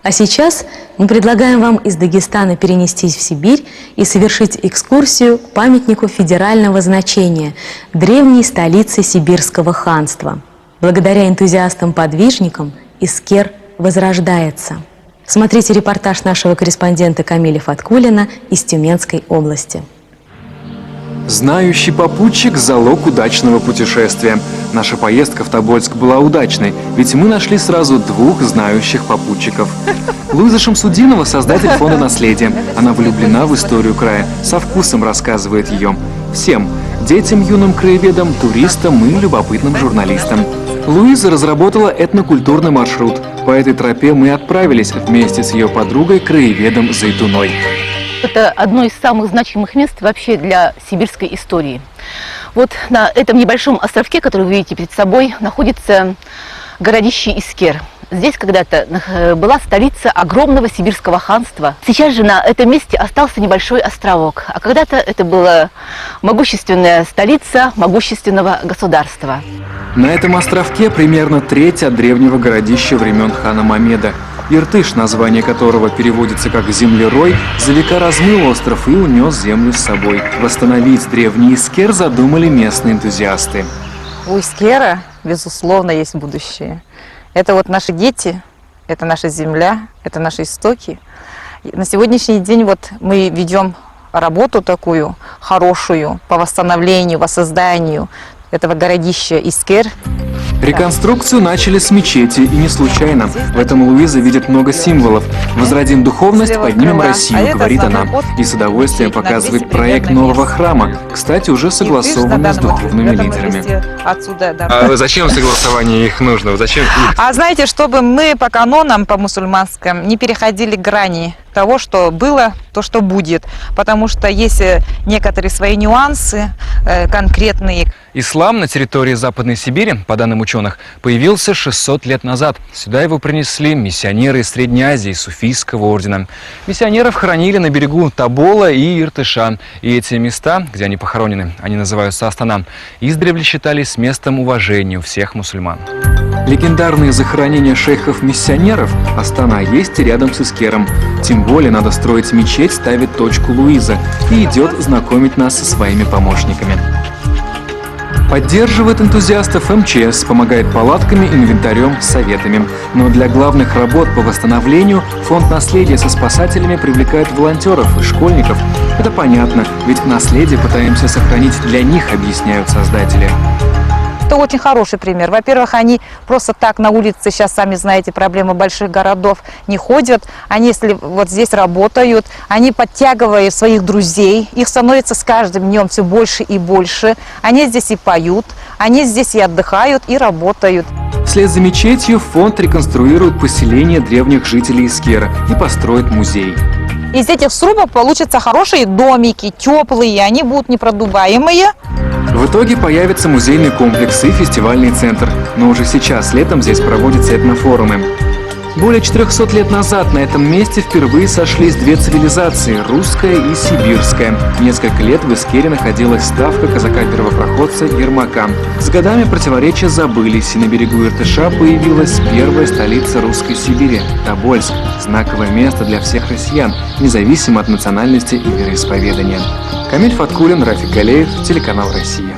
А сейчас мы предлагаем вам из Дагестана перенестись в Сибирь и совершить экскурсию к памятнику федерального значения, древней столице Сибирского ханства. Благодаря энтузиастам-подвижникам Искер возрождается. Смотрите репортаж нашего корреспондента Камиля Фаткуллина из Тюменской области. Знающий попутчик – залог удачного путешествия. Наша поездка в Тобольск была удачной, ведь мы нашли сразу двух знающих попутчиков. Луиза Шамсудинова – создатель фонда «Наследие». Она влюблена в историю края, со вкусом рассказывает ее. Всем – детям, юным краеведам, туристам и любопытным журналистам. Луиза разработала этнокультурный маршрут. По этой тропе мы отправились вместе с ее подругой, краеведом Зайтуной. Это одно из самых значимых мест вообще для сибирской истории. Вот на этом небольшом островке, который вы видите перед собой, находится городище Искер. Здесь когда-то была столица огромного сибирского ханства. Сейчас же на этом месте остался небольшой островок. А когда-то это была могущественная столица могущественного государства. На этом островке примерно треть от древнего городища времен хана Мамеда. Иртыш, название которого переводится как «землерой», за века размыл остров и унес землю с собой. Восстановить древний Искер задумали местные энтузиасты. У Искера, безусловно, есть будущее. Это вот наши дети, это наша земля, это наши истоки. На сегодняшний день вот мы ведем работу такую хорошую по восстановлению, воссозданию этого городища Искер. Реконструкцию начали с мечети, и не случайно. В этом Луиза видит много символов. «Возродим духовность, поднимем Россию», говорит она. И с удовольствием показывает проект нового храма, кстати, уже согласованный с духовными лидерами. А зачем согласование их нужно? Зачем их? А знаете, чтобы мы по канонам, по мусульманским, не переходили грани того, что было, то, что будет. Потому что есть некоторые свои нюансы конкретные. Ислам на территории Западной Сибири, по данным ученых, появился 600 лет назад. Сюда его принесли миссионеры из Средней Азии, суфийского ордена. Миссионеров хоронили на берегу Тобола и Иртыша. И эти места, где они похоронены, они называются Астана, издревле считались местом уважения у всех мусульман. Легендарные захоронения шейхов-миссионеров Астана есть и рядом с Искером. Тем более надо строить мечеть, ставит точку Луиза и идет знакомить нас со своими помощниками. Поддерживает энтузиастов МЧС, помогает палатками, инвентарем, советами. Но для главных работ по восстановлению фонд «Наследие» со спасателями привлекает волонтеров и школьников. Это понятно, ведь наследие пытаемся сохранить для них, объясняют создатели. Это очень хороший пример. Во-первых, они просто так на улице, сейчас сами знаете, проблемы больших городов, не ходят. Они, если вот здесь работают, они подтягивают своих друзей, их становится с каждым днем все больше и больше. Они здесь и поют, они здесь и отдыхают, и работают. Вслед за мечетью фонд реконструирует поселение древних жителей Искера и построит музей. Из этих срубов получатся хорошие домики, теплые, они будут непродуваемые. В итоге появится музейный комплекс и фестивальный центр. Но уже сейчас, летом, здесь проводятся этнофорумы. Более 400 лет назад на этом месте впервые сошлись две цивилизации – русская и сибирская. Несколько лет в Искере находилась ставка казака-первопроходца Ермака. С годами противоречия забылись, и на берегу Иртыша появилась первая столица русской Сибири – Тобольск. Знаковое место для всех россиян, независимо от национальности и вероисповедания. Камиль Фаткуллин, Рафик Галеев, телеканал «Россия».